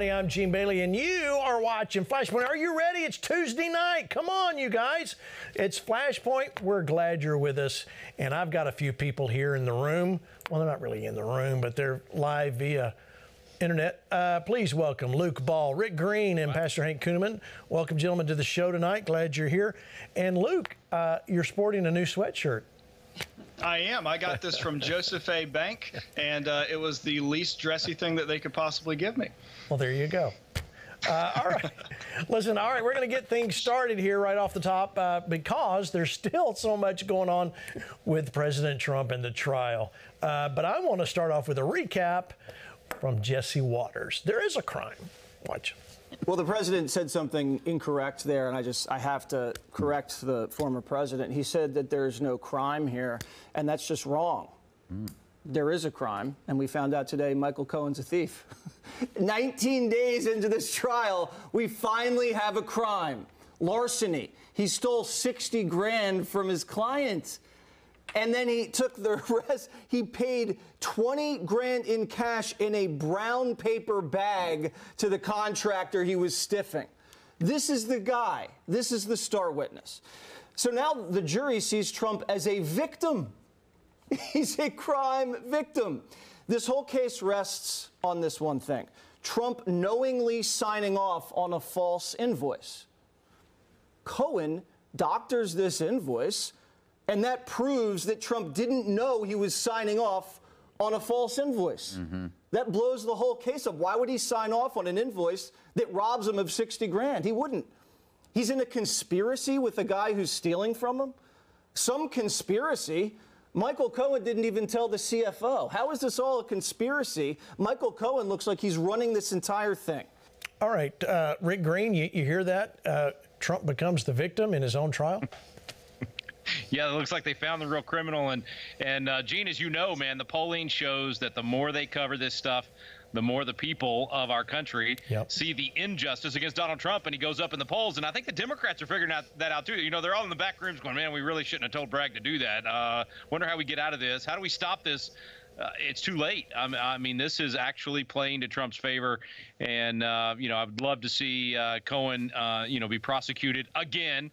I'm Gene Bailey, and you are watching FlashPoint. Are you ready? It's Tuesday night. Come on, you guys. It's FlashPoint. We're glad you're with us. And I've got a few people here in the room. Well, they're not really in the room, but they're live via internet. Please welcome Luke Ball, Rick Green, and Pastor Hank Kunneman. Welcome, gentlemen, to the show tonight. Glad you're here. And Luke, you're sporting a new sweatshirt. I am. I got this from Joseph A. Bank, and it was the least dressy thing that they could possibly give me. Well, there you go. All right. Listen, all right, we're going to get things started here right off the top because there's still so much going on with President Trump and the trial. But I want to start off with a recap from Jesse Waters. There is a crime. Watch. Well, the president said something incorrect there, and I have to correct the former president. He said that there's no crime here, and that's just wrong. There is a crime, and we found out today Michael Cohen's a thief. 19 days into this trial, we finally have a crime. Larceny. He stole 60 grand from his client. And then he took the rest. He paid 20 grand in cash in a brown paper bag to the contractor he was stiffing. This is the guy. This is the star witness. So now the jury sees Trump as a victim. He's a crime victim. This whole case rests on this one thing. Trump knowingly signing off on a false invoice. Cohen doctors this invoice, and that proves that Trump didn't know he was signing off on a false invoice. That blows the whole case up. Why would he sign off on an invoice that robs him of 60 grand? He wouldn't. He's in a conspiracy with a guy who's stealing from him. Some conspiracy. Michael Cohen didn't even tell the CFO. How is this all a conspiracy? Michael Cohen looks like he's running this entire thing. All right, Rick Green, you hear that? Trump becomes the victim in his own trial? Yeah, it looks like they found the real criminal. And Gene, as you know, man, the polling shows that the more they cover this stuff, the more the people of our country see the injustice against Donald Trump, and he goes up in the polls. And I think the Democrats are figuring that out, too. You know, they're all in the back rooms going, man, we really shouldn't have told Bragg to do that. Wonder how we get out of this. How do we stop this? It's too late. I mean, this is actually playing to Trump's favor. And, you know, I'd love to see Cohen, you know, be prosecuted again.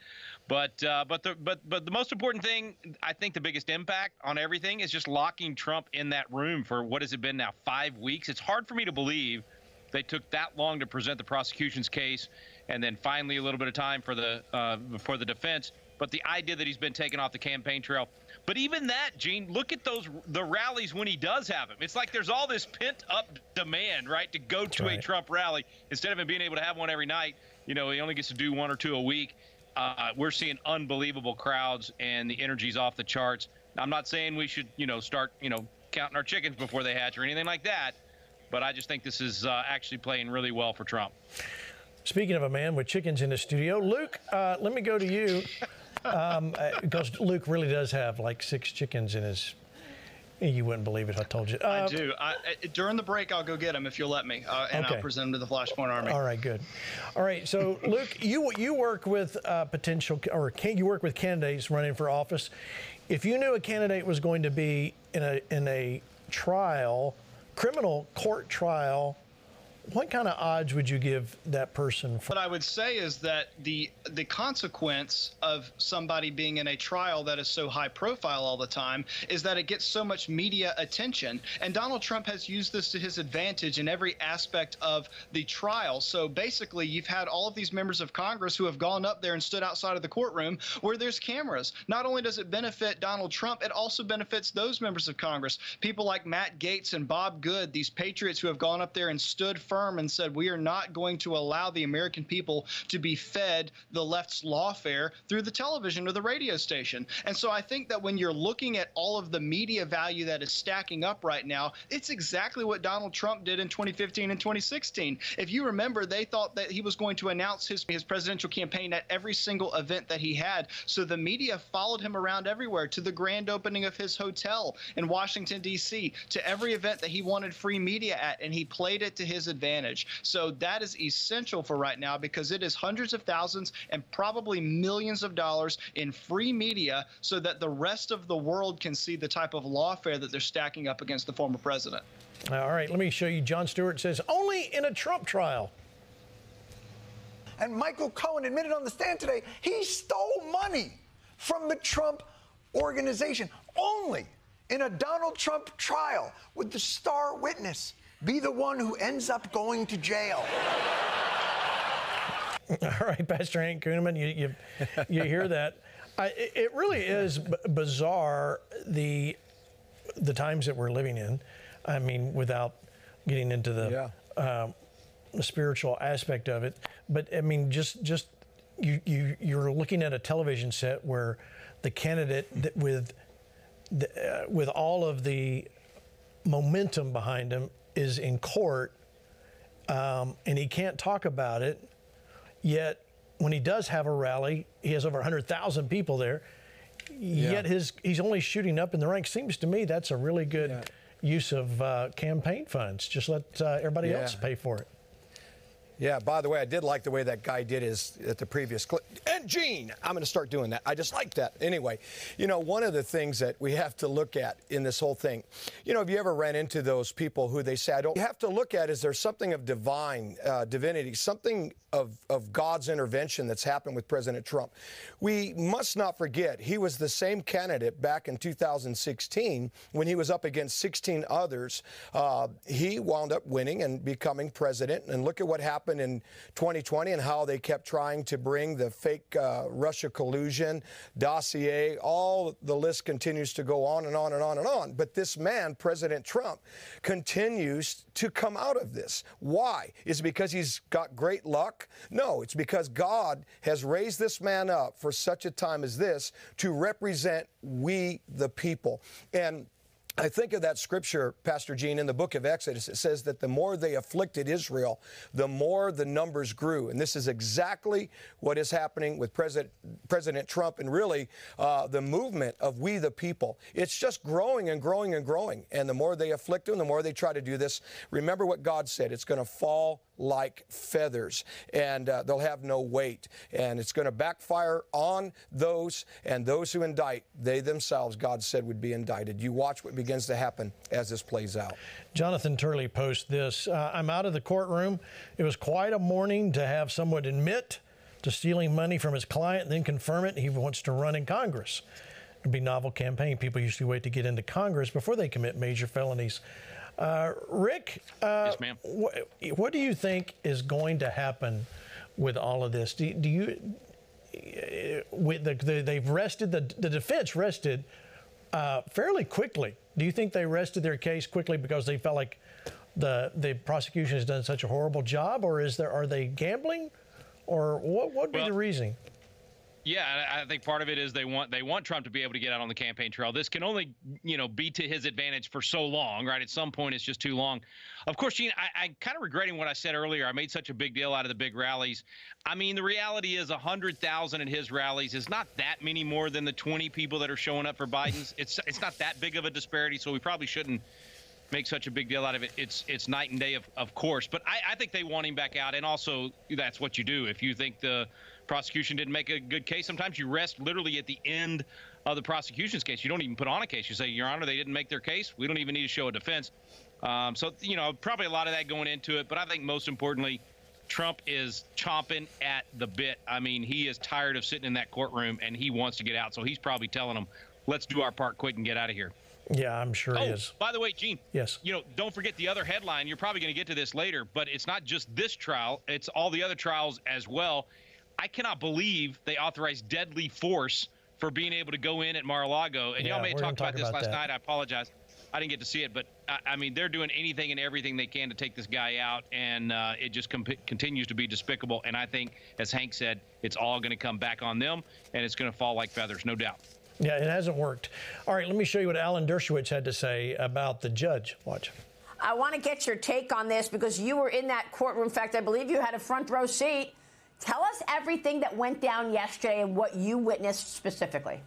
But the most important thing, I think the biggest impact on everything is just locking Trump in that room for what has it been now, 5 weeks? It's hard for me to believe they took that long to present the prosecution's case and then finally a little bit of time for the defense. But the idea that he's been taken off the campaign trail. But even that, Gene, look at the rallies when he does have them. It's like there's all this pent-up demand, right, to go to a Trump rally. Instead of him being able to have one every night, you know, he only gets to do one or two a week. We're seeing unbelievable crowds, and the energy's off the charts. I'm not saying we should, you know, start, you know, counting our chickens before they hatch or anything like that, but I just think this is actually playing really well for Trump. Speaking of a man with chickens in the studio, Luke, let me go to you, because Luke really does have like 6 chickens in his. You wouldn't believe it, I told you. I do. During the break, I'll go get them if you'll let me, and I'll present them to the FlashPoint Army. All right, good. All right, so Luke, you work with you work with candidates running for office. If you knew a candidate was going to be in a trial, criminal court trial, what kind of odds would you give that person? What I would say is that the consequence of somebody being in a trial that is so high profile all the time is that it gets so much media attention. And Donald Trump has used this to his advantage in every aspect of the trial. So basically, you've had all of these members of Congress who have gone up there and stood outside of the courtroom where there's cameras. Not only does it benefit Donald Trump, it also benefits those members of Congress. People like Matt Gaetz and Bob Good, these patriots who have gone up there and stood firm and said, we are not going to allow the American people to be fed the left's lawfare through the television or the radio station. And so I think that when you're looking at all of the media value that is stacking up right now, it's exactly what Donald Trump did in 2015 and 2016. If you remember, they thought that he was going to announce his presidential campaign at every single event that he had. So the media followed him around everywhere, to the grand opening of his hotel in Washington, D.C., to every event that he wanted free media at, and he played it to his advantage. advantage. So that is essential for right now, because it is hundreds of thousands and probably millions of dollars in free media so that the rest of the world can see the type of lawfare that they're stacking up against the former president. All right, let me show you. Jon Stewart says, only in a Trump trial. And Michael Cohen admitted on the stand today he stole money from the Trump organization. Only in a Donald Trump trial would the star witness be the one who ends up going to jail. All right, Pastor Hank Kunneman, you hear that? It really is bizarre, the times that we're living in. I mean, without getting into the spiritual aspect of it, but I mean, you're looking at a television set where the candidate with all of the momentum behind him is in court, and he can't talk about it. Yet, when he does have a rally, he has over 100,000 people there. Yet he's only shooting up in the ranks. Seems to me that's a really good use of campaign funds. Just let everybody else pay for it. Yeah, by the way, I did like the way that guy did his at the previous clip. And Gene, I'm going to start doing that. I just like that. Anyway, you know, one of the things that we have to look at in this whole thing, you know, have you ever ran into those people who they say, you have to look at, is there something of divinity, something of God's intervention that's happened with President Trump? We must not forget he was the same candidate back in 2016 when he was up against 16 others. He wound up winning and becoming president. And look at what happened in 2020 and how they kept trying to bring the fake Russia collusion dossier. All the list continues to go on and on and on and on. But this man, President Trump, continues to come out of this. Why? Is it because he's got great luck? No, it's because God has raised this man up for such a time as this to represent we the people. And I think of that scripture, Pastor Gene, in the book of Exodus. It says that the more they afflicted Israel, the more the numbers grew. And this is exactly what is happening with President Trump and really the movement of we the people. It's just growing and growing and growing. And the more they afflict him, the more they try to do this. Remember what God said. It's going to fall like feathers, and they'll have no weight. And it's going to backfire on those, and those who indict, they themselves, God said, would be indicted. You watch what begins to happen as this plays out. Jonathan Turley posts this. I'm out of the courtroom. It was quite a morning to have someone admit to stealing money from his client and then confirm it. He wants to run in Congress. It'd be a novel campaign. People usually wait to get into Congress before they commit major felonies. Rick, yes, ma'am. What do you think is going to happen with all of this? Do you they've rested, the defense rested fairly quickly. Do you think they rested their case quickly because they felt like the prosecution has done such a horrible job, or are they gambling, or what would be the reasoning? Yeah, I think part of it is they want Trump to be able to get out on the campaign trail. This can only, be to his advantage for so long, right? At some point, it's just too long. Of course, Gene, I kind of regretting what I said earlier. I made such a big deal out of the big rallies. I mean, the reality is 100,000 at his rallies is not that many more than the 20 people that are showing up for Biden's. It's not that big of a disparity, so we probably shouldn't make such a big deal out of it. It's night and day, of course. But I think they want him back out, and also that's what you do. If you think the prosecution didn't make a good case, sometimes you rest literally at the end of the prosecution's case. You don't even put on a case. You say, Your Honor, they didn't make their case. We don't even need to show a defense. So, probably a lot of that going into it. But I think most importantly, Trump is chomping at the bit. I mean, he is tired of sitting in that courtroom, and he wants to get out. So he's probably telling them, let's do our part quick and get out of here. Yeah, I'm sure he is. By the way, Gene. Yes. Don't forget the other headline. You're probably going to get to this later, but it's not just this trial. It's all the other trials as well. I cannot believe they authorized deadly force for being able to go in at Mar-a-Lago. And y'all may have talked about this last night. I apologize. I didn't get to see it. But, I mean, they're doing anything and everything they can to take this guy out. And it just continues to be despicable. And I think, as Hank said, it's all going to come back on them. And it's going to fall like feathers, no doubt. Yeah, it hasn't worked. All right, let me show you what Alan Dershowitz had to say about the judge. Watch. I want to get your take on this because you were in that courtroom. In fact, I believe you had a front row seat. Tell us everything that went down yesterday and what you witnessed specifically.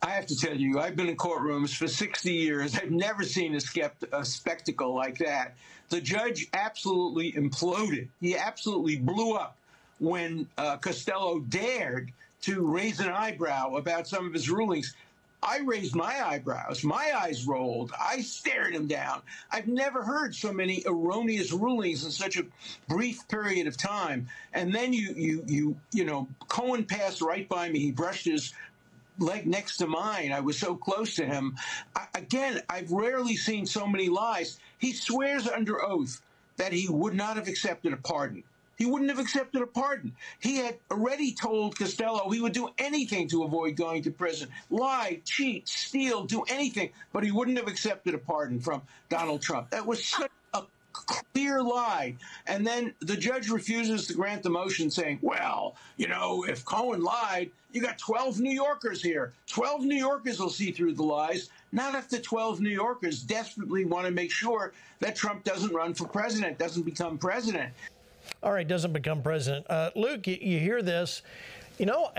I have to tell you, I've been in courtrooms for 60 years. I've never seen a spectacle like that. The judge absolutely imploded. He absolutely blew up when Costello dared to raise an eyebrow about some of his rulings. I raised my eyebrows. My eyes rolled. I stared him down. I've never heard so many erroneous rulings in such a brief period of time. And then you know, Cohen passed right by me. He brushed his leg next to mine. I was so close to him. Again, I've rarely seen so many lies. He swears under oath that he would not have accepted a pardon. He wouldn't have accepted a pardon. He had already told Costello he would do anything to avoid going to prison. Lie, cheat, steal, do anything, but he wouldn't have accepted a pardon from Donald Trump. That was such a clear lie. And then the judge refuses to grant the motion saying, well, you know, if Cohen lied, you got 12 New Yorkers here. 12 New Yorkers will see through the lies. Not if the 12 New Yorkers desperately want to make sure that Trump doesn't run for president, doesn't become president. All right, doesn't become president. Luke, you hear this. You know,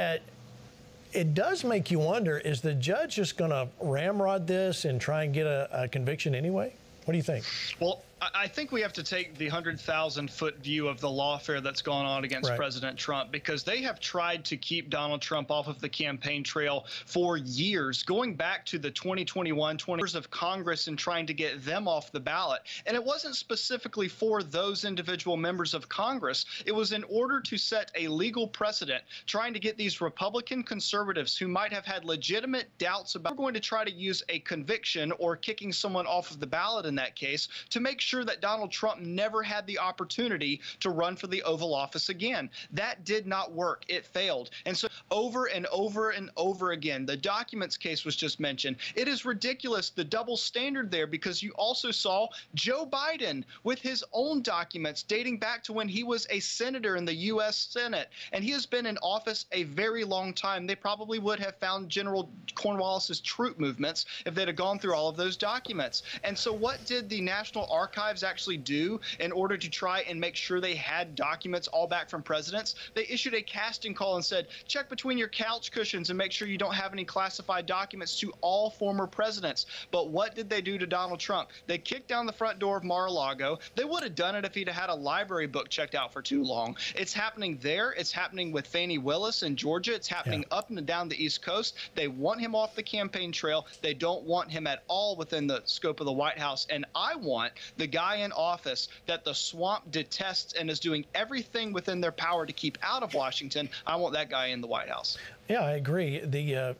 it does make you wonder, is the judge just going to ramrod this and try and get a conviction anyway? What do you think? Well, I think we have to take the 100,000-foot view of the lawfare that's gone on against President Trump, because they have tried to keep Donald Trump off of the campaign trail for years, going back to the 2021 years of Congress and trying to get them off the ballot. And it wasn't specifically for those individual members of Congress. It was in order to set a legal precedent, trying to get these Republican conservatives who might have had legitimate doubts about we're going to try to use a conviction or kicking someone off of the ballot in that case to make sure that Donald Trump never had the opportunity to run for the Oval Office again. That did not work. It failed. And so over and over and over again, the documents case was just mentioned. It is ridiculous, the double standard there, because you also saw Joe Biden with his own documents dating back to when he was a senator in the U.S. Senate. And he has been in office a very long time. They probably would have found General Cornwallis's troop movements if they'd have gone through all of those documents. And so what did the National Archives actually do in order to try and make sure they had documents all back from presidents? They issued a casting call and said, check between your couch cushions and make sure you don't have any classified documents to all former presidents. But what did they do to Donald Trump? They kicked down the front door of Mar-a-Lago. They would have done it if he'd had a library book checked out for too long. It's happening there. It's happening with Fani Willis in Georgia. It's happening up and down the East Coast. They want him off the campaign trail. They don't want him at all within the scope of the White House. And I want the guy in office that the swamp detests and is doing everything within their power to keep out of Washington. I want that guy in the White House. Yeah, I agree.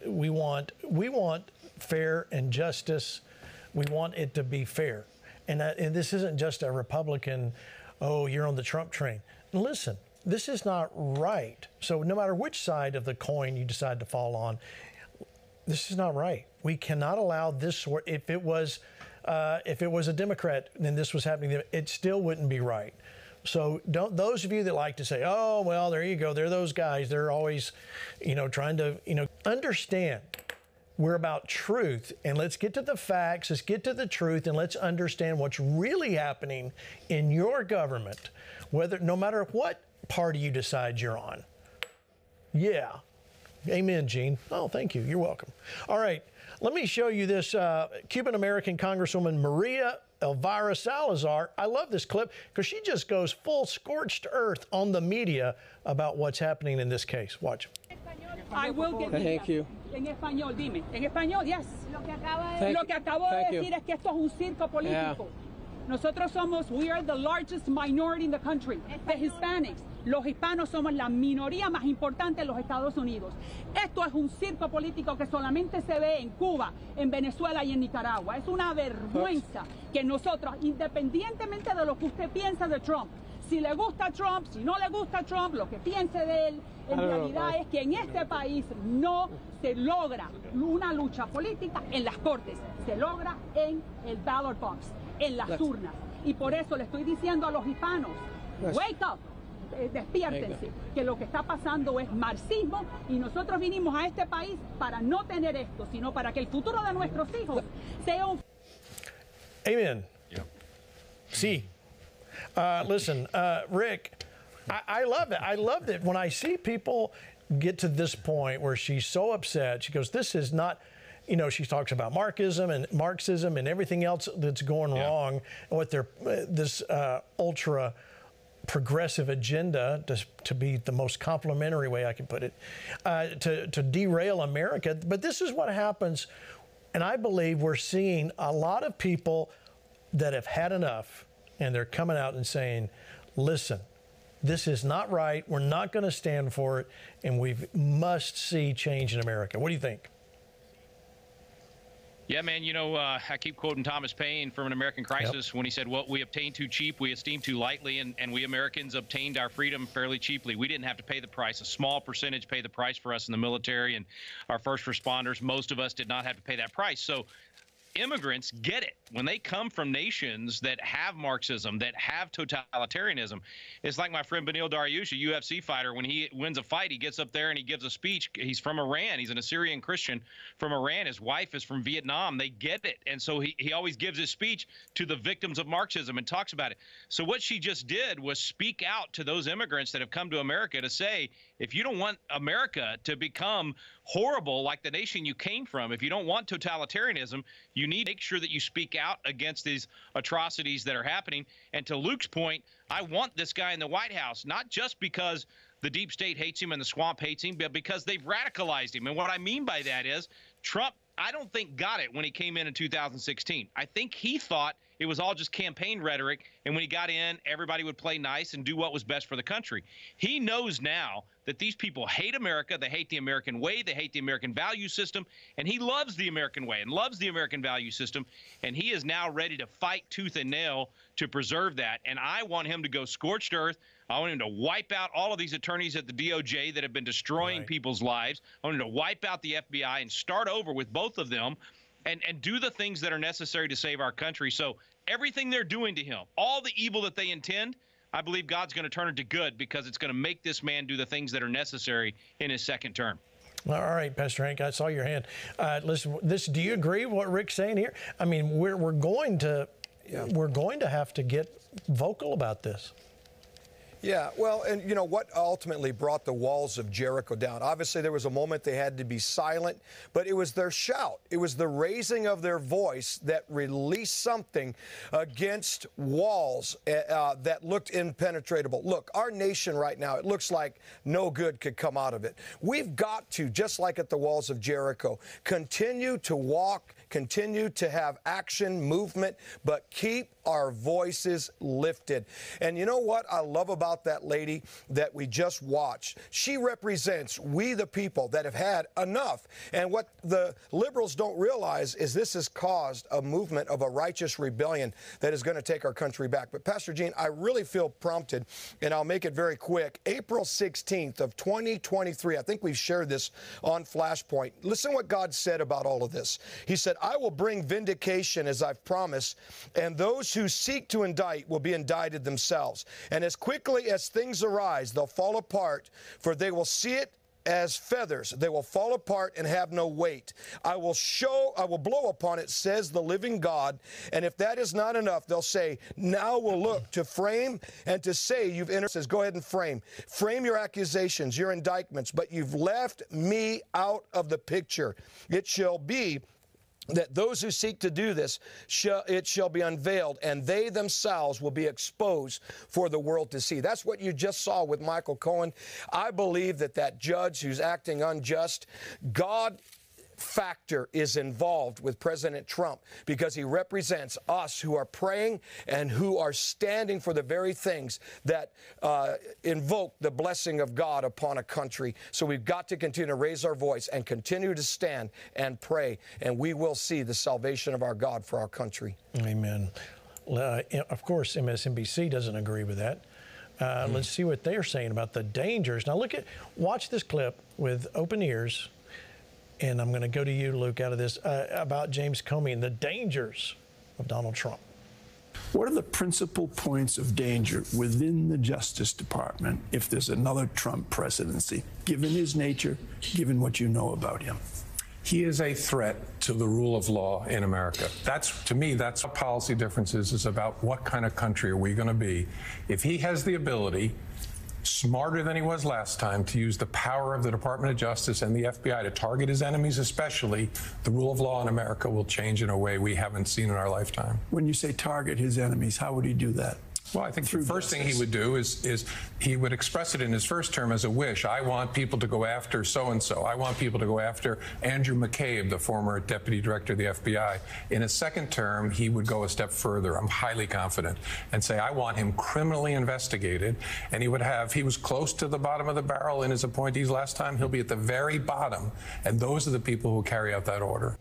We want fair and justice. We want it to be fair. And this isn't just a Republican, oh, you're on the Trump train. Listen, this is not right. So no matter which side of the coin you decide to fall on, this is not right. We cannot allow this sort. If it was a Democrat and this was happening, it still wouldn't be right. So don't, those of you that like to say, oh, well, there you go, they're those guys. They're always, trying to, understand we're about truth, and let's get to the facts. Let's get to the truth, and let's understand what's really happening in your government, no matter what party you decide you're on. Yeah. Amen, Gene. Oh, thank you. You're welcome. All right. Let me show you this Cuban-American Congresswoman Maria Elvira Salazar. I love this clip because she just goes full scorched earth on the media about what's happening in this case. Watch. I will get Thank you. En español, dime. En español, yes. Lo que acabo de decir es que esto es un circo político. Nosotros we are the largest minority in the country, the Hispanics. Los hispanos somos la minoría más importante en los Estados Unidos. Esto es un circo político que solamente se ve en Cuba, en Venezuela y en Nicaragua. Es una vergüenza que nosotros, independientemente de lo que usted piensa de Trump, si le gusta Trump, si no le gusta Trump, lo que piense de él, en realidad es que en este país no se logra una lucha política en las cortes, se logra en el ballot box, en las urnas. Y por eso le estoy diciendo a los hispanos, wake up. Despiértense, que lo que está pasando es marxismo y nosotros vinimos a este país para no tener esto, sino para que el futuro de nuestros hijos sea un... Amen. Yep. See, listen, Rick, I love it. I love it when I see people get to this point where she's so upset. She goes, this is not, you know, she talks about Marxism and everything else that's going wrong, and what they're, this ultra progressive agenda, to be the most complimentary way I can put it, to derail America. But this is what happens, and I believe we're seeing a lot of people that have had enough, and they're coming out and saying, listen, this is not right. We're not going to stand for it, and we must see change in America. What do you think? Yeah, man, you know, I keep quoting Thomas Paine from An American Crisis when he said, what we obtained too cheap, we esteemed too lightly, and we Americans obtained our freedom fairly cheaply. We didn't have to pay the price. A small percentage paid the price for us in the military and our first responders. Most of us did not have to pay that price. So immigrants get it. When they come from nations that have Marxism, that have totalitarianism, it's like my friend Benil Dariush, a UFC fighter. When he wins a fight, he gets up there and he gives a speech. He's from Iran. He's an Assyrian Christian from Iran. His wife is from Vietnam. They get it. And so he always gives his speech to the victims of Marxism and talks about it. So what she just did was speak out to those immigrants that have come to America to say, if you don't want America to become horrible like the nation you came from, if you don't want totalitarianism, you need to make sure that you speak out against these atrocities that are happening. And to Luke's point, I want this guy in the White House, not just because the deep state hates him and the swamp hates him, but because they've radicalized him. And what I mean by that is Trump, I don't think, got it when he came in 2016. I think he thought it was all just campaign rhetoric, and when he got in, everybody would play nice and do what was best for the country. He knows now that these people hate America, they hate the American way, they hate the American value system, and he loves the American way and loves the American value system, and he is now ready to fight tooth and nail to preserve that. And I want him to go scorched earth. I want him to wipe out all of these attorneys at the DOJ that have been destroying people's lives. I want him to wipe out the FBI and start over with both of them and do the things that are necessary to save our country. So everything they're doing to him, all the evil that they intend, I believe God's going to turn it to good, because it's going to make this man do the things that are necessary in his second term. All right, Pastor Hank, I saw your hand. Listen, do you agree with what Rick's saying here? I mean, we're going to have to get vocal about this. Yeah, well, and you know what ultimately brought the walls of Jericho down? Obviously, there was a moment they had to be silent, but it was their shout. It was the raising of their voice that released something against walls that looked impenetrable. Look, our nation right now, it looks like no good could come out of it. We've got to, just like at the walls of Jericho, continue to walk, continue to have action, movement, but keep our voices lifted. And you know what I love about that lady that we just watched? She represents we the people that have had enough. And what the liberals don't realize is this has caused a movement of a righteous rebellion that is going to take our country back. But Pastor Gene, I really feel prompted, and I'll make it very quick. April 16th of 2023, I think we've shared this on FlashPoint. Listen what God said about all of this. He said, I will bring vindication as I've promised, and those who seek to indict will be indicted themselves. And as quickly as things arise, they'll fall apart, for they will see it as feathers. They will fall apart and have no weight. I will blow upon it, says the living God. And if that is not enough, they'll say, now we'll look to frame and to say you've entered. Says, go ahead and frame your accusations, your indictments, but you've left me out of the picture. It shall be that those who seek to do this, it shall be unveiled, and they themselves will be exposed for the world to see. That's what you just saw with Michael Cohen. I believe that judge who's acting unjust, God factor is involved with President Trump, because he represents us who are praying and who are standing for the very things that invoke the blessing of God upon a country. So we've got to continue to raise our voice and continue to stand and pray, and we will see the salvation of our God for our country. Amen. Of course, MSNBC doesn't agree with that. Let's see what they're saying about the dangers. Now watch this clip with open ears. And I'm going to go to you, Luke, out of this, about James Comey and the dangers of Donald Trump. What are the principal points of danger within the Justice Department if there's another Trump presidency, given his nature, given what you know about him? He is a threat to the rule of law in America. To me, that's what policy differences is about. What kind of country are we going to be? If he has the ability, smarter than he was last time to use the power of the Department of Justice and the FBI to target his enemies especially, the rule of law in America will change in a way we haven't seen in our lifetime. When you say target his enemies, how would he do that? Well, I think the first thing he would do is he would express it in his first term as a wish. I want people to go after so-and-so. I want people to go after Andrew McCabe, the former deputy director of the FBI. In his second term, he would go a step further, I'm highly confident, and say, I want him criminally investigated. And he was close to the bottom of the barrel in his appointees last time. He'll be at the very bottom. And those are the people who carry out that order.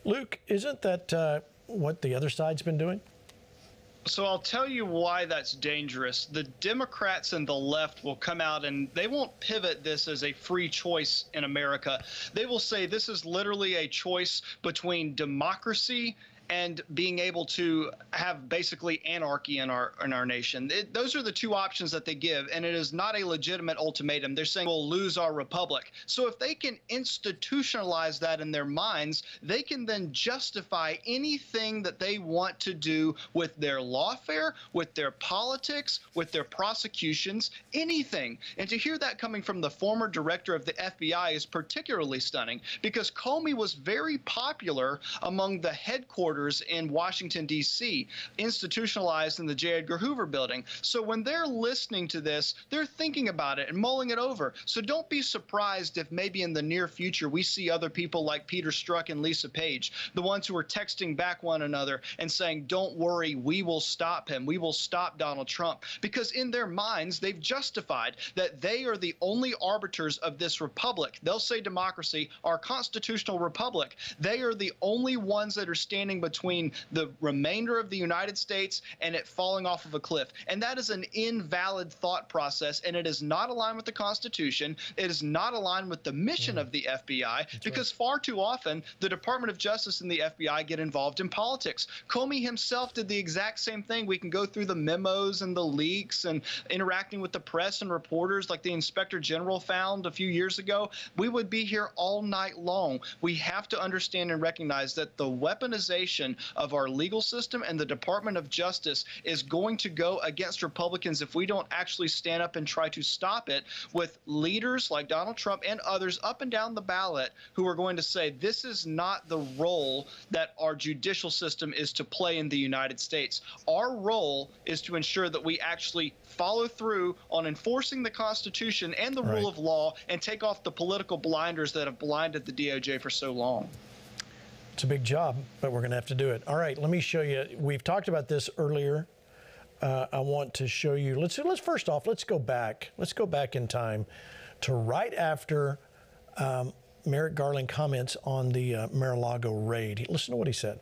Luke, isn't that what the other side's been doing? So I'll tell you why that's dangerous. The Democrats and the left will come out and they won't pivot this as a free choice in America. They will say this is literally a choice between democracy and being able to have basically anarchy in our nation. Those are the two options that they give, and it is not a legitimate ultimatum. They're saying we'll lose our republic. So if they can institutionalize that in their minds, they can then justify anything that they want to do with their lawfare, with their politics, with their prosecutions, anything. And to hear that coming from the former director of the FBI is particularly stunning, because Comey was very popular among the headquarters in Washington, D.C., institutionalized in the J. Edgar Hoover building. So when they're listening to this, they're thinking about it and mulling it over. So don't be surprised if maybe in the near future we see other people like Peter Strzok and Lisa Page, the ones who are texting back one another and saying, don't worry, we will stop him. We will stop Donald Trump. Because in their minds, they've justified that they are the only arbiters of this republic. They'll say democracy, our constitutional republic. They are the only ones that are standing between the remainder of the United States and it falling off of a cliff. And that is an invalid thought process, and it is not aligned with the Constitution. It is not aligned with the mission of the FBI, because far too often the Department of Justice and the FBI get involved in politics. Comey himself did the exact same thing. We can go through the memos and the leaks and interacting with the press and reporters like the Inspector General found a few years ago. We would be here all night long. We have to understand and recognize that the weaponization of our legal system and the Department of Justice is going to go against Republicans if we don't actually stand up and try to stop it, with leaders like Donald Trump and others up and down the ballot who are going to say this is not the role that our judicial system is to play in the United States. Our role is to ensure that we actually follow through on enforcing the Constitution and the rule of law and take off the political blinders that have blinded the DOJ for so long. It's a big job, but we're going to have to do it. All right, let me show you. We've talked about this earlier. I want to show you. Let's first off, let's go back. Let's go back in time to right after Merrick Garland comments on the Mar-a-Lago raid. Listen to what he said.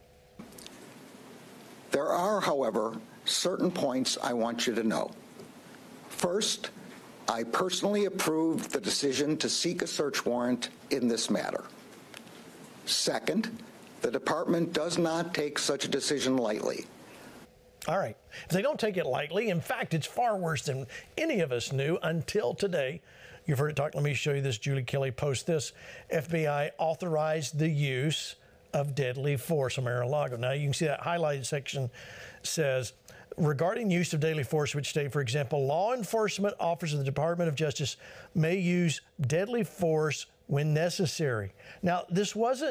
There are, however, certain points I want you to know. First, I personally approved the decision to seek a search warrant in this matter. Second, the department does not take such a decision lightly. All right. If they don't take it lightly, in fact, it's far worse than any of us knew until today. You've heard it talk. Let me show you this. Julie Kelly posts this. FBI authorized the use of deadly force on Mar-a-Lago. Now, you can see that highlighted section says, regarding use of deadly force, which state, for example, law enforcement officers of the Department of Justice may use deadly force when necessary. Now, this was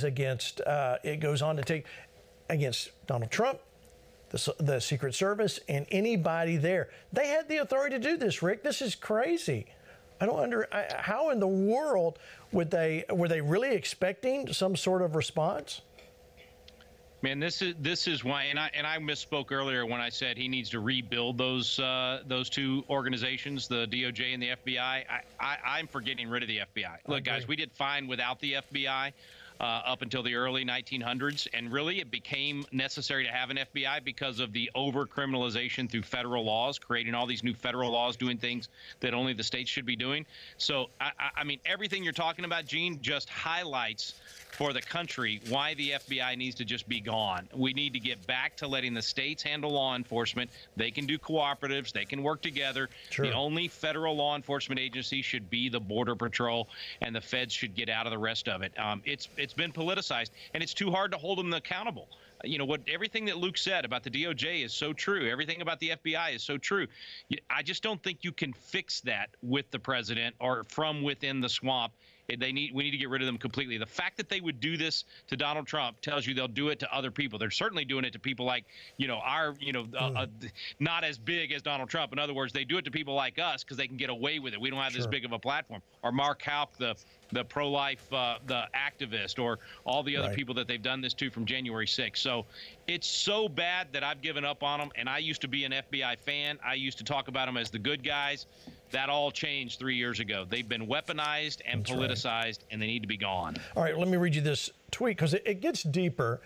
against, it goes on to take against Donald Trump, the Secret Service, and anybody there. They had the authority to do this, Rick. This is crazy. How in the world were they really expecting some sort of response? Man, this is why, and I misspoke earlier when I said he needs to rebuild those two organizations, the DOJ and the FBI. I'm for getting rid of the FBI. Look, guys, we did fine without the FBI up until the early 1900s, and really it became necessary to have an FBI because of the over-criminalization through federal laws, creating all these new federal laws doing things that only the states should be doing. So, I mean, everything you're talking about, Gene, just highlights for the country why the FBI needs to just be gone. We need to get back to letting the states handle law enforcement. They can do cooperatives. They can work together. Sure. The only federal law enforcement agency should be the Border Patrol, and the feds should get out of the rest of it. It's It's been politicized, and it's too hard to hold them accountable. You know, everything that Luke said about the DOJ is so true. Everything about the FBI is so true. I just don't think you can fix that with the president or from within the swamp. We need to get rid of them completely. The fact that they would do this to Donald Trump tells you they'll do it to other people. They're certainly doing it to people like, not as big as Donald Trump. In other words, they do it to people like us because they can get away with it. We don't have this big of a platform. Or Mark Houck, the pro-life, the activist, or all the other people that they've done this to from January 6th. So it's so bad that I've given up on them. And I used to be an FBI fan. I used to talk about them as the good guys. That all changed 3 years ago. They've been weaponized and politicized, and they need to be gone. All right, let me read you this tweet because it gets deeper.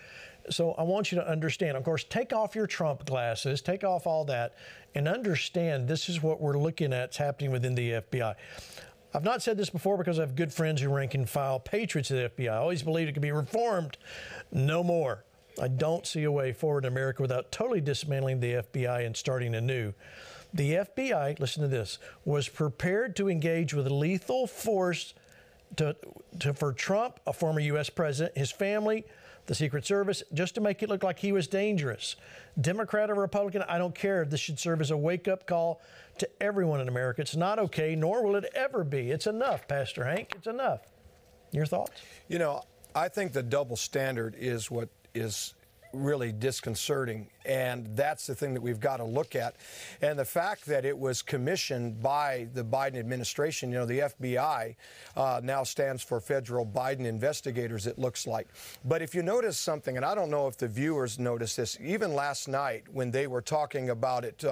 So I want you to understand, of course, take off your Trump glasses, take off all that, and understand this is what we're looking at. It's happening within the FBI. I've not said this before because I have good friends who rank and file patriots of the FBI. I always believed it could be reformed. No more. I don't see a way forward in America without totally dismantling the FBI and starting anew. The FBI, listen to this, was prepared to engage with lethal force for Trump, a former U.S. president, his family, the Secret Service, just to make it look like he was dangerous. Democrat or Republican, I don't care. This should serve as a wake-up call to everyone in America. It's not okay, nor will it ever be. It's enough, Pastor Hank. It's enough. Your thoughts? You know, I think the double standard is what is really disconcerting, and that's the thing that we've got to look at. And the fact that it was commissioned by the Biden administration, you know, the FBI now stands for Federal Biden Investigators, it looks like. But if you notice something, and I don't know if the viewers noticed this, even last night when they were talking about it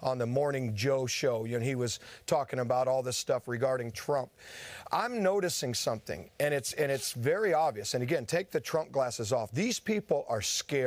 on the Morning Joe show, you know, he was talking about all this stuff regarding Trump. I'm noticing something, and it's very obvious. And again, take the Trump glasses off. These people are scared.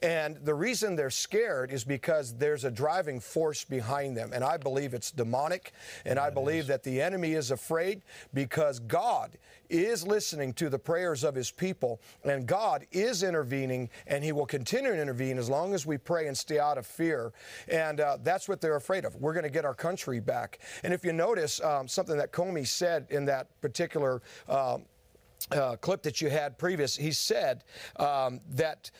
And the reason they're scared is because there's a driving force behind them. And I believe it's demonic. And I believe that the enemy is afraid because God is listening to the prayers of his people. And God is intervening, and he will continue to intervene as long as we pray and stay out of fear. And that's what they're afraid of. We're going to get our country back. And if you notice something that Comey said in that particular clip that you had previous, he said that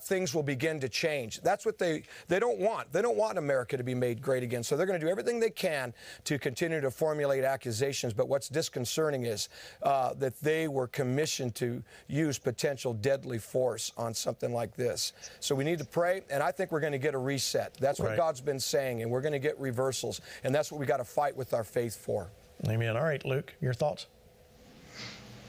things will begin to change. That's what they don't want. They don't want America to be made great again. So they're going to do everything they can to continue to formulate accusations. But what's disconcerting is that they were commissioned to use potential deadly force on something like this. So we need to pray, and I think we're going to get a reset. That's what God's been saying, and we're going to get reversals. And that's what we got to fight with our faith for. Amen. All right, Luke, your thoughts?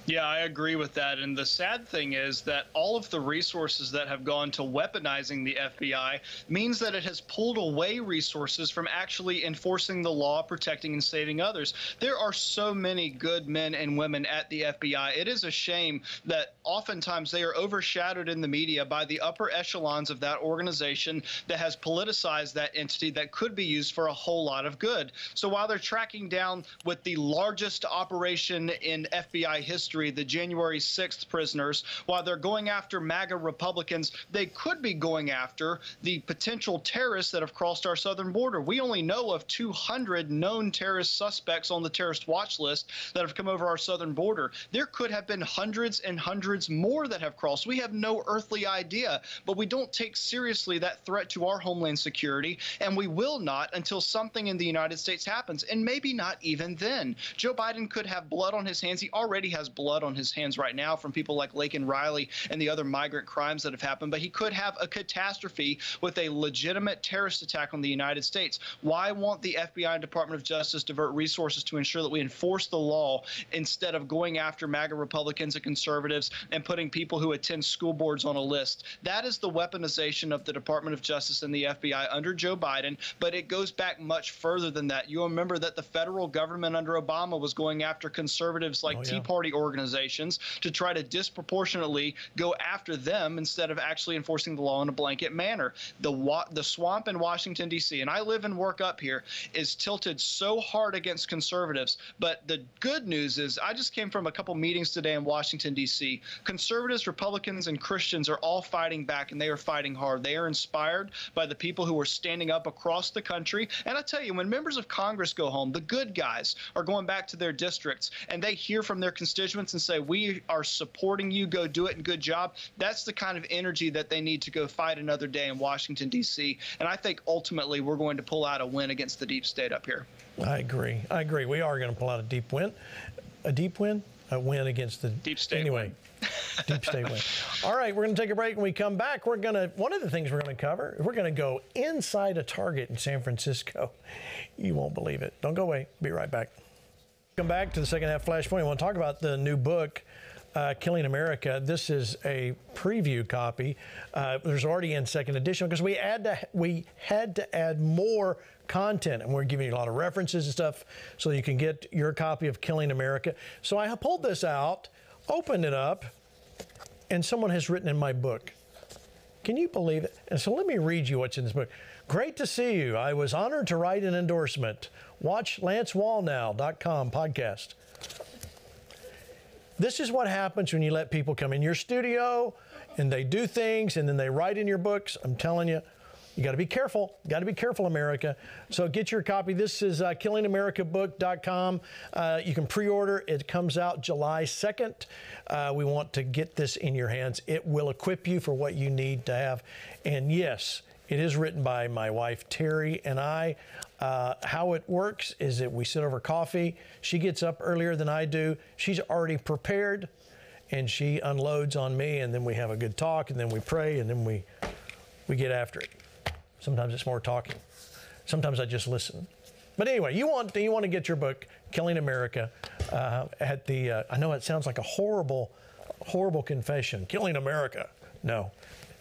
Yeah, I agree with that. And the sad thing is that all of the resources that have gone to weaponizing the FBI means that it has pulled away resources from actually enforcing the law, protecting and saving others. There are so many good men and women at the FBI. It is a shame that oftentimes they are overshadowed in the media by the upper echelons of that organization that has politicized that entity that could be used for a whole lot of good. So while they're tracking down with the largest operation in FBI history, the January 6th prisoners, while they're going after MAGA Republicans, they could be going after the potential terrorists that have crossed our southern border. We only know of 200 known terrorist suspects on the terrorist watch list that have come over our southern border. There could have been hundreds and hundreds more that have crossed. We have no earthly idea, but we don't take seriously that threat to our homeland security, and we will not until something in the United States happens, and maybe not even then. Joe Biden could have blood on his hands. He already has blood on his hands right now from people like Laken Riley and the other migrant crimes that have happened, but he could have a catastrophe with a legitimate terrorist attack on the United States. Why won't the FBI and Department of Justice divert resources to ensure that we enforce the law instead of going after MAGA Republicans and conservatives and putting people who attend school boards on a list? That is the weaponization of the Department of Justice and the FBI under Joe Biden, but it goes back much further than that. You'll remember that the federal government under Obama was going after conservatives like Tea Party organizations to try to disproportionately go after them instead of actually enforcing the law in a blanket manner. The swamp in Washington, D.C., and I live and work up here, is tilted so hard against conservatives. But the good news is I just came from a couple meetings today in Washington, D.C. Conservatives, Republicans, and Christians are all fighting back, and they are fighting hard. They are inspired by the people who are standing up across the country. And I tell you, when members of Congress go home, the good guys are going back to their districts, and they hear from their constituents encouragements and say, we are supporting you, go do it, and good job. That's the kind of energy that they need to go fight another day in Washington, D.C. And I think ultimately we're going to pull out a win against the deep state up here. I agree. We are going to pull out a deep win. A win against the deep state. Anyway, deep state win. All right, we're going to take a break. When we come back, one of the things we're going to cover, we're going to go inside a Target in San Francisco. You won't believe it. Don't go away. Be right back. Come back to the second half Flashpoint. I want to talk about the new book, Killing America. This is a preview copy. There's already in second edition because we had to add more content, and we're giving you a lot of references and stuff so you can get your copy of Killing America. So I pulled this out, opened it up, and someone has written in my book. Can you believe it? And so let me read you what's in this book. Great to see you. I was honored to write an endorsement. Watch LanceWallnau.com podcast. This is what happens when you let people come in your studio and they do things and then they write in your books. I'm telling you, you got to be careful. Got to be careful, America. So get your copy. This is killingamericabook.com. You can pre-order. It comes out July 2nd. We want to get this in your hands. It will equip you for what you need to have. And yes, it is written by my wife, Terry, and I. How it works is that we sit over coffee. She gets up earlier than I do. She's already prepared, and she unloads on me, and then we have a good talk, and then we pray, and then we get after it. Sometimes it's more talking. Sometimes I just listen. But anyway, you want to get your book, Killing America, at the, I know it sounds like a horrible confession, Killing America. No.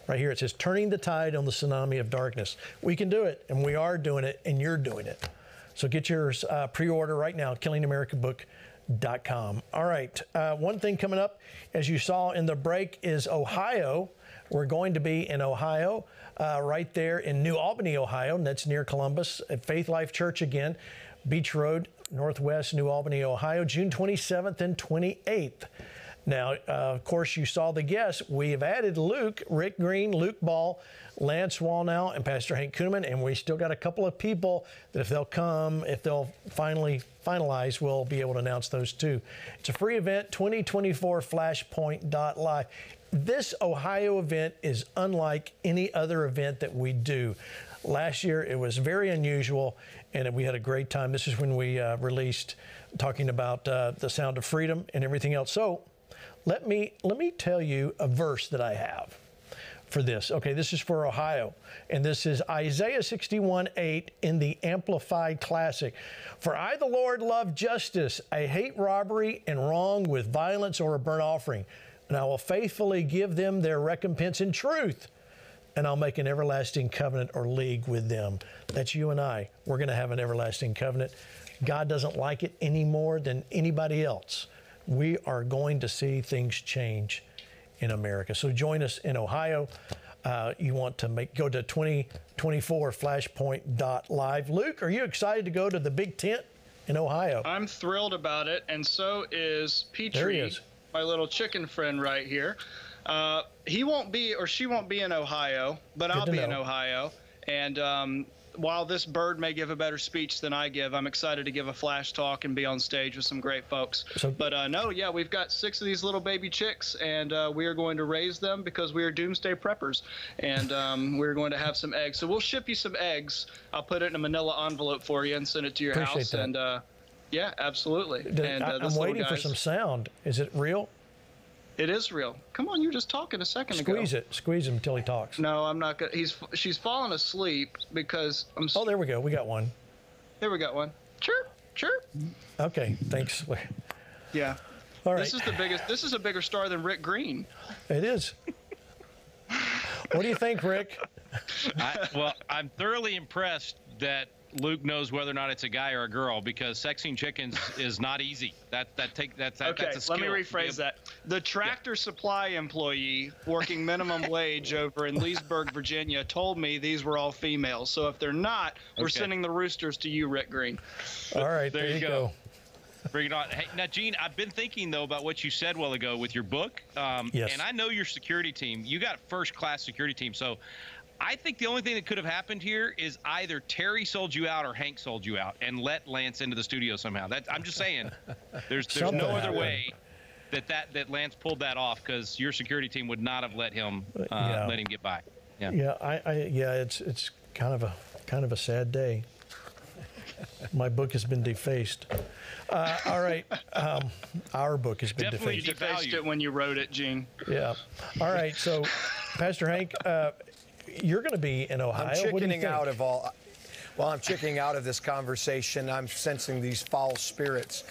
Right here it says, Turning the Tide on the Tsunami of Darkness. We can do it, and we are doing it, and you're doing it. So get yours pre-order right now, killingamericabook.com. All right, one thing coming up, as you saw in the break, is Ohio. We're going to be in Ohio, right there in New Albany, Ohio, and that's near Columbus, at Faith Life Church again, Beach Road, Northwest New Albany, Ohio, June 27th and 28th. Now, of course, you saw the guests. We have added Rick Green, Luke Ball, Lance Wallnau, and Pastor Hank Kunneman, and we still got a couple of people that if they'll come, if they'll finally finalize, we'll be able to announce those too. It's a free event, 2024 FlashPoint.live. This Ohio event is unlike any other event that we do. Last year, it was very unusual, and we had a great time. This is when we released talking about the sound of freedom and everything else. So let me tell you a verse that I have for this. Okay, this is for Ohio, and this is Isaiah 61:8 in the Amplified Classic. For I, the Lord, love justice. I hate robbery and wrong with violence or a burnt offering. And I will faithfully give them their recompense in truth. And I'll make an everlasting covenant or league with them. That's you and I. We're going to have an everlasting covenant. God doesn't like it any more than anybody else. We are going to see things change in America. So join us in Ohio. You want to go to 2024 flashpoint.live. Luke, are you excited to go to the big tent in Ohio? I'm thrilled about it, and so is Petrie. There he is. My little chicken friend right here. He won't be, or she won't be in Ohio, but I'll be in Ohio. And while this bird may give a better speech than I give, I'm excited to give a flash talk and be on stage with some great folks. We've got 6 of these little baby chicks, and we are going to raise them because we are doomsday preppers. And we're going to have some eggs. So we'll ship you some eggs. I'll put it in a manila envelope for you and send it to your house. That. And yeah, absolutely. I'm waiting for some sound. Is it real? It is real. Come on, you were just talking a second ago. Squeeze him until he talks. No, I'm not gonna. She's fallen asleep because I'm. Oh, there we go. We got one. There we got one. Chirp, chirp. Okay, thanks. Yeah. All right. This is the biggest. This is a bigger star than Rick Green. It is. What do you think, Rick? I'm thoroughly impressed that Luke knows whether or not it's a guy or a girl, because sexing chickens is not easy. That's a skill. Let me rephrase that. The Tractor Supply employee working minimum wage over in Leesburg, Virginia, told me these were all females. So if they're not, we're sending the roosters to you, Rick Green. All right, there you go. Bring it on. Hey, now, Gene, I've been thinking, though, about what you said a while ago with your book. Yes. And I know your security team. You got a first-class security team. So I think the only thing that could have happened here is either Terry sold you out or Hank sold you out and let Lance into the studio somehow. I'm just saying, there's no other way. that Lance pulled that off, because your security team would not have let him get by. Yeah, it's kind of a sad day. My book has been defaced. All right, our book has been definitely defaced. defaced it when you wrote it, Gene. Yeah. All right, so Pastor Hank, you're going to be in Ohio. I'm chickening what do you think? out of all. Well, I'm chickening out of this conversation. I'm sensing these foul spirits.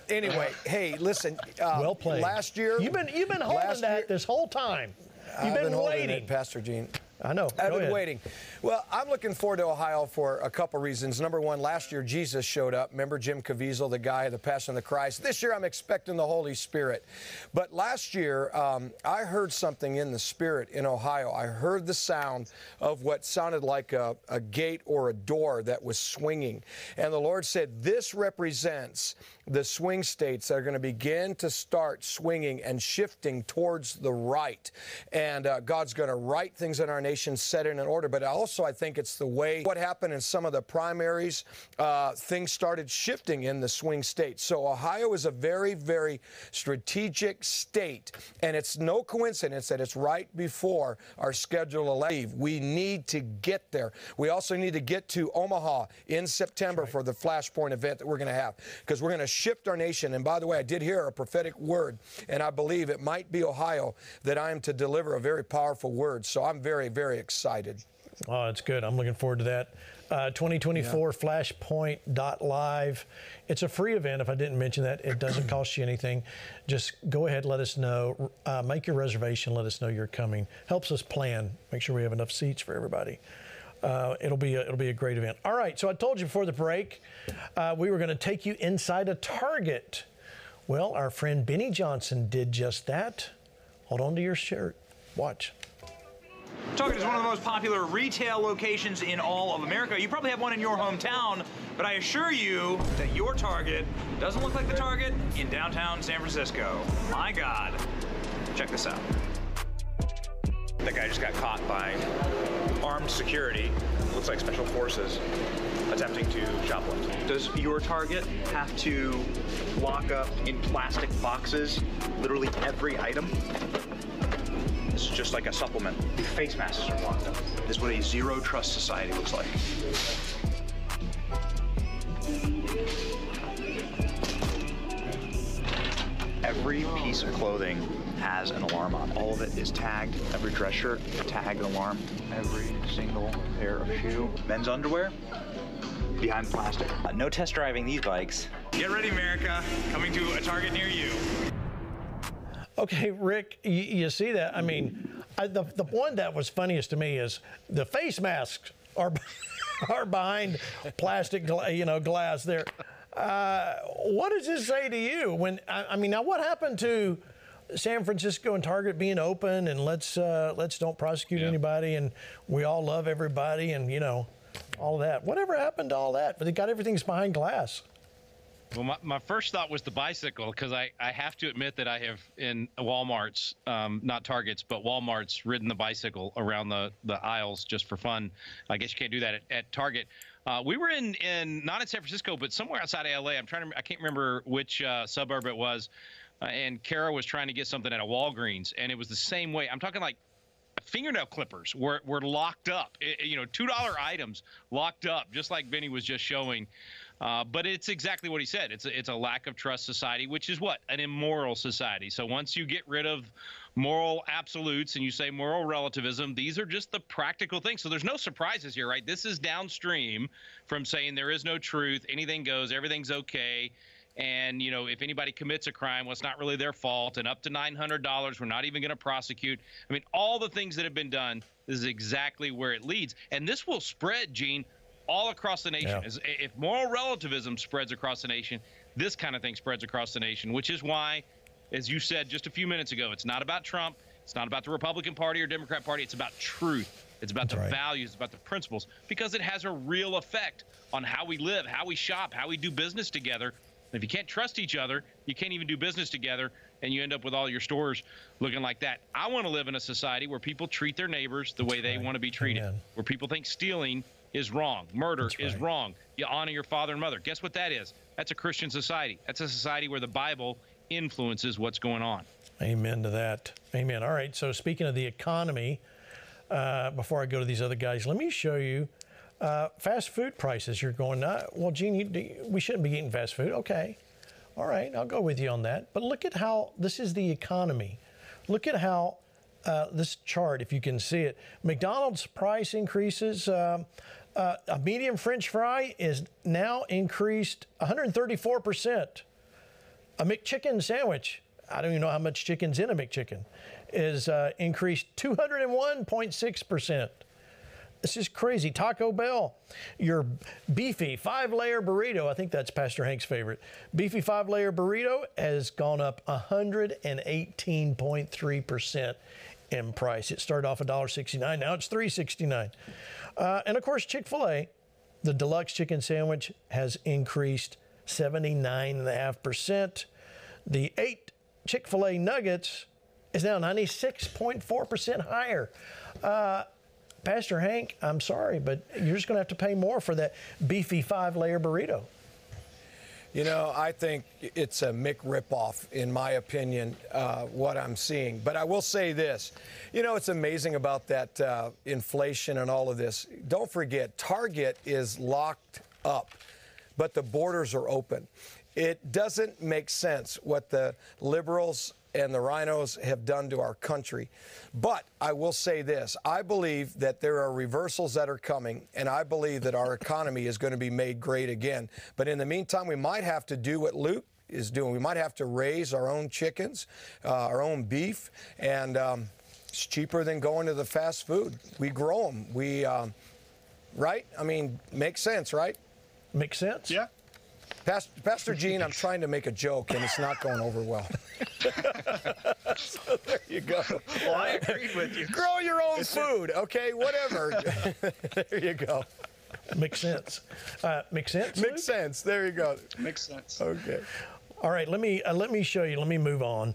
Anyway, hey, listen. Well played. Last year, you've been holding that this whole time. You've been waiting, it, Pastor Gene. I know. I've been waiting. Well, I'm looking forward to Ohio for a couple reasons. Number one, last year Jesus showed up. Remember Jim Caviezel, the guy, the Passion of the Christ? This year I'm expecting the Holy Spirit. But last year I heard something in the Spirit in Ohio. I heard the sound of what sounded like a gate or a door that was swinging. And the Lord said, this represents the swing states that are going to begin to start swinging and shifting towards the right. And God's going to right things in our nation, set it in order. But also, I think it's the way what happened in some of the primaries, things started shifting in the swing states. So Ohio is a very, very strategic state. And it's no coincidence that it's right before our scheduled election. We need to get there. We also need to get to Omaha in September for the FlashPoint event that we're going to have, because we're going to shift our nation. And by the way, I did hear a prophetic word, and I believe it might be Ohio that I am to deliver a very powerful word. So I'm very, very excited. Oh, it's good. I'm looking forward to that. 2024 FlashPoint.live. It's a free event. If I didn't mention that, it doesn't cost you anything. Just go ahead, let us know. Make your reservation. Let us know you're coming. Helps us plan. Make sure we have enough seats for everybody. It'll be a great event. All right. So I told you before the break, we were going to take you inside a Target. Well, our friend Benny Johnson did just that. Hold on to your shirt. Watch. Target is one of the most popular retail locations in all of America. You probably have one in your hometown, but I assure you that your Target doesn't look like the Target in downtown San Francisco. My God. Check this out. That guy just got caught by armed security, looks like special forces, attempting to shoplift. Does your Target have to lock up in plastic boxes literally every item? This is just like a supplement. The face masks are locked up. This is what a zero trust society looks like. Every piece of clothing has an alarm on. All of it is tagged. Every dress shirt, tagged alarm. Every single pair of shoe. Men's underwear, behind the plastic. No test driving these bikes. Get ready, America. Coming to a Target near you. Okay, Rick, you see that? I mean, the one that was funniest to me is the face masks are behind plastic, glass there. What does this say to you? When I mean, now what happened to San Francisco and Target being open and let's don't prosecute anybody and we all love everybody and all that? Whatever happened to all that? But they got everything's behind glass. Well, my first thought was the bicycle, because I have to admit that I have in Walmart's, not Target's, but Walmart's ridden the bicycle around the aisles just for fun. I guess you can't do that at Target. We were in not in San Francisco, but somewhere outside of LA. I can't remember which suburb it was. And Kara was trying to get something at a Walgreens, and it was the same way. I'm talking like fingernail clippers were locked up. $2 items locked up, just like Benny was just showing. But it's exactly what he said. It's a lack of trust society, which is what? An immoral society. So once you get rid of moral absolutes and you say moral relativism, these are just the practical things. So there's no surprises here, right? This is downstream from saying there is no truth, anything goes, everything's okay. And, if anybody commits a crime, well, it's not really their fault. And up to $900, we're not even going to prosecute. I mean, all the things that have been done, this is exactly where it leads. And this will spread, Gene, all across the nation. Yeah. If moral relativism spreads across the nation, this kind of thing spreads across the nation, which is why, as you said just a few minutes ago, it's not about Trump. It's not about the Republican Party or Democrat Party. It's about truth. It's about the values, about the principles, because it has a real effect on how we live, how we shop, how we do business together. And if you can't trust each other, you can't even do business together, and you end up with all your stores looking like that. I want to live in a society where people treat their neighbors the way they want to be treated, where people think stealing is wrong, murder is wrong, you honor your father and mother. Guess what that is? That's a Christian society. That's a society where the Bible influences what's going on. Amen to that. Amen. All right. So speaking of the economy, before I go to these other guys, let me show you fast food prices. You're going, well, Gene, we shouldn't be eating fast food. Okay. All right. I'll go with you on that. But look at how this is the economy. Look at how this chart, if you can see it, McDonald's price increases. A medium French fry is now increased 134%. A McChicken sandwich, I don't even know how much chicken's in a McChicken, is increased 201.6%. This is crazy. Taco Bell, your beefy 5-layer burrito, I think that's Pastor Hank's favorite. Beefy 5-layer burrito has gone up 118.3% in price. It started off $1.69, now it's $3.69. And of course, Chick-fil-A, the deluxe chicken sandwich has increased 79.5%. The 8 Chick-fil-A nuggets is now 96.4% higher. Pastor Hank, I'm sorry, but you're just going to have to pay more for that beefy 5-layer burrito. You know, I think it's a Mick ripoff, in my opinion, what I'm seeing. But I will say this. You know, it's amazing about that inflation and all of this. Don't forget, Target is locked up, but the borders are open. It doesn't make sense what the liberals and the rhinos have done to our country. But I will say this. I believe that there are reversals that are coming, and I believe that our economy is going to be made great again. But in the meantime, we might have to do what Luke is doing. We might have to raise our own chickens, our own beef, and it's cheaper than going to the fast food. We grow them. We, right? I mean, makes sense, right? Makes sense? Yeah. Pastor Gene, I'm trying to make a joke, and it's not going over well. So there you go. Well, I agreed with you. Grow your own food, okay? Whatever. There you go. Makes sense. Makes sense? Makes sense. There you go. Makes sense. Okay. All right, let me show you. Let me move on.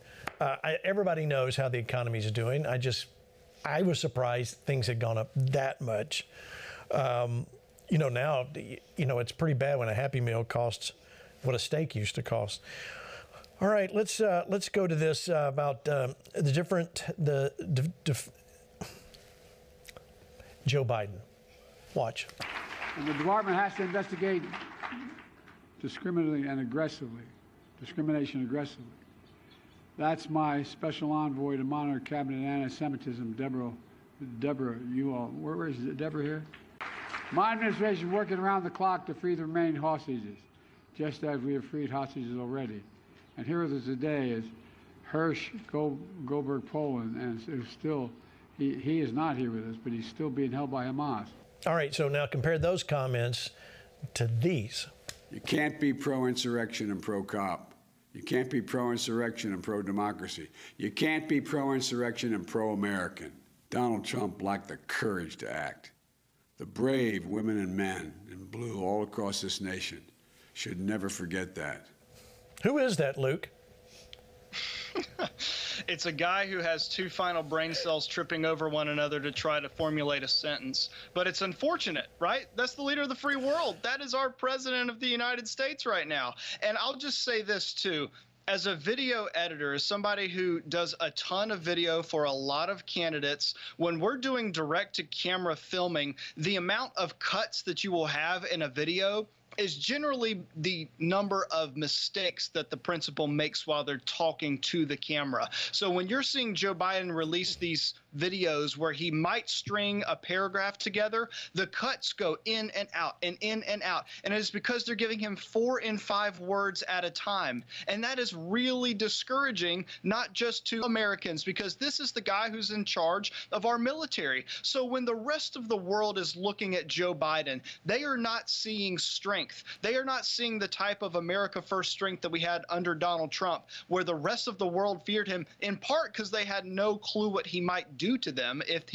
Everybody knows how the economy is doing. I was surprised things had gone up that much. You know, now, you know, it's pretty bad when a Happy Meal costs what a steak used to cost. All right, let's go to this about Joe Biden. Watch. And the department has to investigate discrimination aggressively. That's my special envoy to monitor cabinet anti-Semitism, Deborah. You all, where is Deborah here? My administration is working around the clock to free the remaining hostages, just as we have freed hostages already. And here with us today is Hirsch Goldberg Poland, and he is not here with us, but he's still being held by Hamas. All right, so now compare those comments to these. You can't be pro-insurrection and pro-cop. You can't be pro-insurrection and pro-democracy. You can't be pro-insurrection and pro-American. Donald Trump lacked the courage to act. The brave women and men in blue all across this nation should never forget that. Who is that, Luke? It's a guy who has 2 final brain cells tripping over one another to try to formulate a sentence. But it's unfortunate, right? That's the leader of the free world. That is our president of the United States right now. And I'll just say this, too. As a video editor, as somebody who does a ton of video for a lot of candidates, when we're doing direct-to-camera filming, the amount of cuts that you will have in a video is generally the number of mistakes that the principal makes while they're talking to the camera. So when you're seeing Joe Biden release these videos where he might string a paragraph together, the cuts go in and out and in and out. And it's because they're giving him 4 and 5 words at a time. And that is really discouraging, not just to Americans, because this is the guy who's in charge of our military. So when the rest of the world is looking at Joe Biden, they are not seeing strength. They are not seeing the type of America First strength that we had under Donald Trump, where the rest of the world feared him, in part because they had no clue what he might do to them if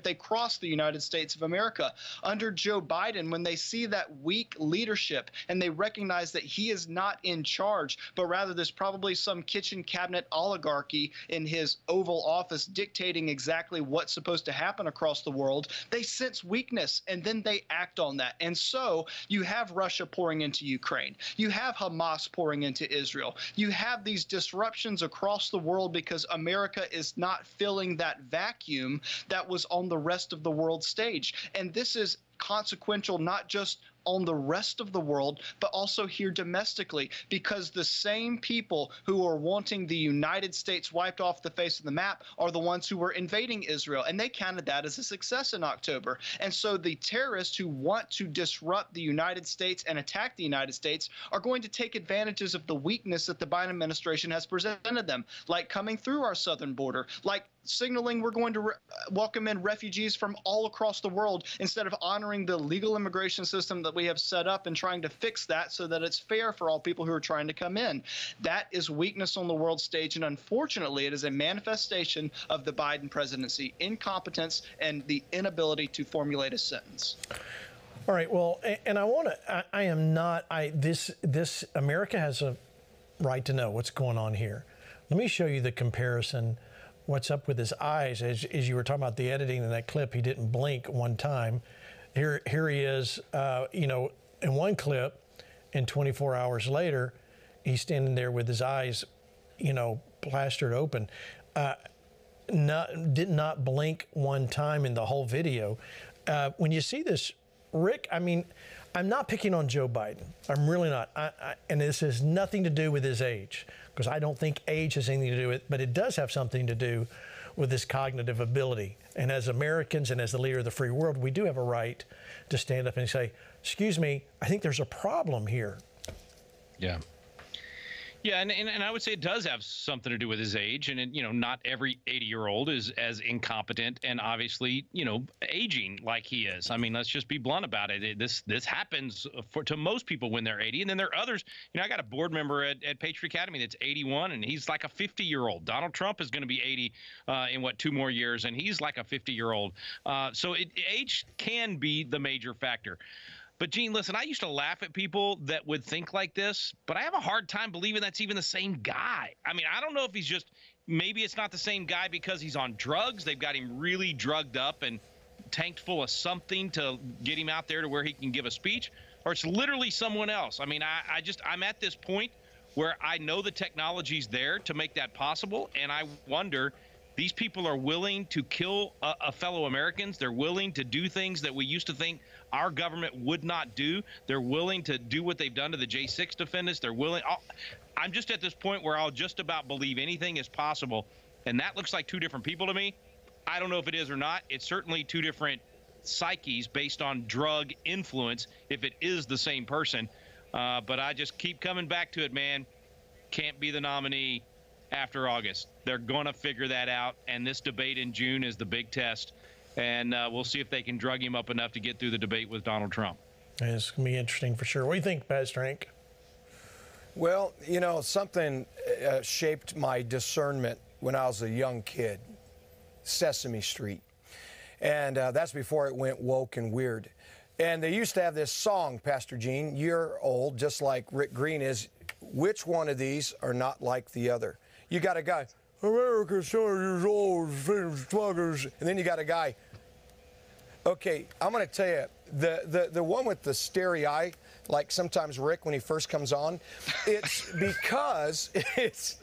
they crossed the United States of America. Under Joe Biden, when they see that weak leadership and they recognize that he is not in charge, but rather there's probably some kitchen cabinet oligarchy in his Oval Office dictating exactly what's supposed to happen across the world, they sense weakness and then they act on that. And so you have Russia Russia pouring into Ukraine. You have Hamas pouring into Israel. You have these disruptions across the world because America is not filling that vacuum that was on the rest of the world stage. And this is consequential not just on the rest of the world, but also here domestically, because the same people who are wanting the United States wiped off the face of the map are the ones who were invading Israel, and they counted that as a success in October. And so the terrorists who want to disrupt the United States and attack the United States are going to take advantages of the weakness that the Biden administration has presented them, like coming through our southern border, like signaling we're going to welcome in refugees from all across the world instead of honoring the legal immigration system that we have set up and trying to fix that so that it's fair for all people who are trying to come in. That is weakness on the world stage, and unfortunately it is a manifestation of the Biden presidency, incompetence and the inability to formulate a sentence. All right, well, and this America has a right to know what's going on here. Let me show you the comparison. What's up with his eyes? As you were talking about the editing in that clip, he didn't blink one time. Here he is, in one clip, and 24 hours later, he's standing there with his eyes, plastered open. Did not blink one time in the whole video. When you see this, Rick, I'm not picking on Joe Biden. I'm really not. And this has nothing to do with his age, because I don't think age has anything to do with it, but it does have something to do with his cognitive ability. And as Americans and as the leader of the free world, we do have a right to stand up and say, excuse me, I think there's a problem here. Yeah. Yeah, and I would say it does have something to do with his age, and not every 80-year-old is as incompetent and obviously aging like he is. Let's just be blunt about it. This happens to most people when they're 80, and then there are others. I got a board member at Patriot Academy that's 81, and he's like a 50-year-old. Donald Trump is going to be 80 in 2 more years, and he's like a 50-year-old. So age can be the major factor. But, Gene, listen, I used to laugh at people that would think like this, but I have a hard time believing that's even the same guy. I don't know if he's just – maybe it's not the same guy because he's on drugs. They've got him really drugged up and tanked full of something to get him out there to where he can give a speech, or it's literally someone else. I'm at this point where I know the technology's there to make that possible, and I wonder – these people are willing to kill fellow Americans. They're willing to do things that we used to think our government would not do. They're willing to do what they've done to the J6 defendants. They're willing. I'm just at this point where I'll just about believe anything is possible. And that looks like 2 different people to me. I don't know if it is or not. It's certainly 2 different psyches based on drug influence, if it is the same person. But I just keep coming back to it, man. Can't be the nominee after August. They're going to figure that out, and this debate in June is the big test, and we'll see if they can drug him up enough to get through the debate with Donald Trump. It's going to be interesting for sure. What do you think, Pastor Hank? Well, something shaped my discernment when I was a young kid. Sesame Street. And that's before it went woke and weird. And they used to have this song, Pastor Gene, you're old, just like Rick Green is. Which one of these are not like the other? You got a guy, America's 200 years old, sluggers. And then you got a guy, okay, I'm going to tell you, the one with the starry eye, like sometimes Rick when he first comes on, it's because it's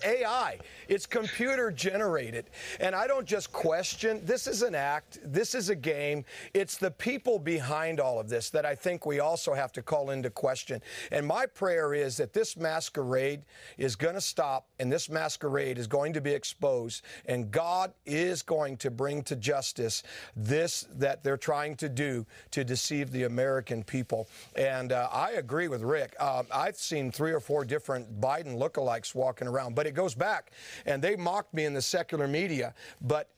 AI. It's computer generated. And I don't just question. This is an act. This is a game. It's the people behind all of this that I think we also have to call into question. And my prayer is that this masquerade is going to stop, and this masquerade is going to be exposed, and God is going to bring to justice this that they're trying to do to deceive the American people. And I agree with Rick. I've seen 3 or 4 different Biden lookalikes walking around, but it goes back, and they mocked me in the secular media. But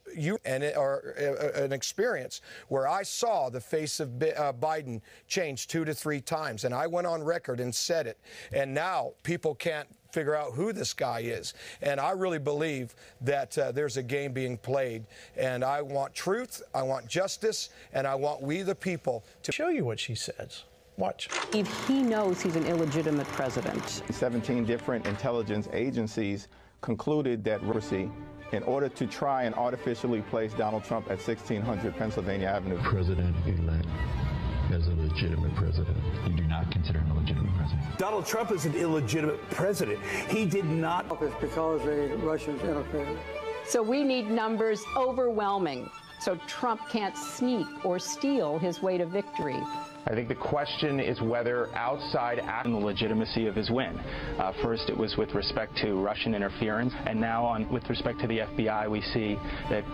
an experience where I saw the face of Biden change 2 to 3 times, and I went on record and said it. And now people can't figure out who this guy is. And I really believe that there's a game being played. And I want truth, I want justice, and I want we the people to show you what she says. Watch. If he knows he's an illegitimate president. 17 different intelligence agencies concluded that in order to try and artificially place Donald Trump at 1600 Pennsylvania Avenue. President-elect as a legitimate president. You do not consider him a legitimate president? Donald Trump is an illegitimate president. He did not. It's because the Russians interfered. So we need numbers overwhelming so Trump can't sneak or steal his way to victory. I think the question is whether outside the legitimacy of his win. First, it was with respect to Russian interference, and now with respect to the FBI, we see that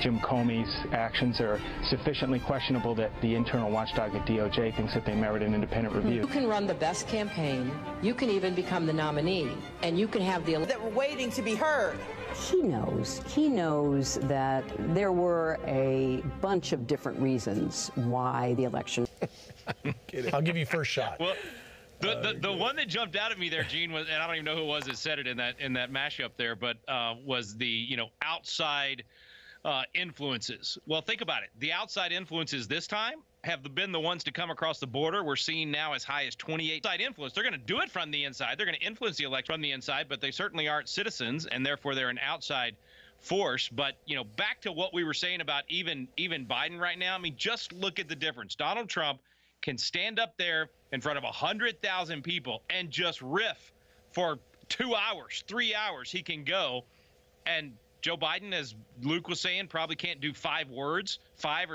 Jim Comey's actions are sufficiently questionable that the internal watchdog at DOJ thinks that they merit an independent review. You can run the best campaign, you can even become the nominee, and you can have the that we're waiting to be heard. He knows that there were a bunch of different reasons why the election. I'll give you first shot. Well, the one that jumped out at me there, Gene, was, and I don't even know who it was that said it in that mashup there, but was the outside influences. Well, think about it. The outside influences this time have been the ones to come across the border. We're seeing now as high as 28 side influence. They're going to do it from the inside. They're going to influence the election from the inside, but they certainly aren't citizens, and therefore they're an outside force. But back to what we were saying about even Biden right now. I mean, just look at the difference. Donald Trump can stand up there in front of 100,000 people and just riff for 2 hours, 3 hours. He can go, and Joe Biden, as Luke was saying, probably can't do 5 or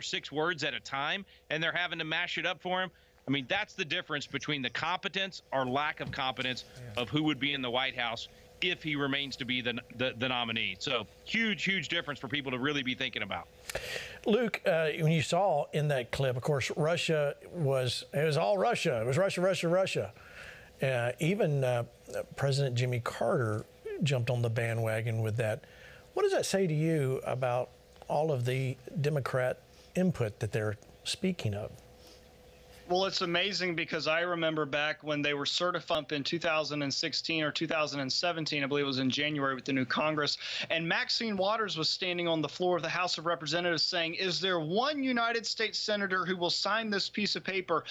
6 words at a time, and they're having to mash it up for him. I mean, that's the difference between the competence or lack of competence of who would be in the White House if he remains to be the nominee. So huge difference for people to really be thinking about. Luke, when you saw in that clip, of course, Russia it was all Russia. It was Russia. Even President Jimmy Carter jumped on the bandwagon with that. What does that say to you about all of the Democrat input that they're speaking of? Well, it's amazing because I remember back when they were certified in 2016 or 2017, I believe it was in January with the new Congress, and Maxine Waters was standing on the floor of the House of Representatives saying, is there one United States senator who will sign this piece of paper?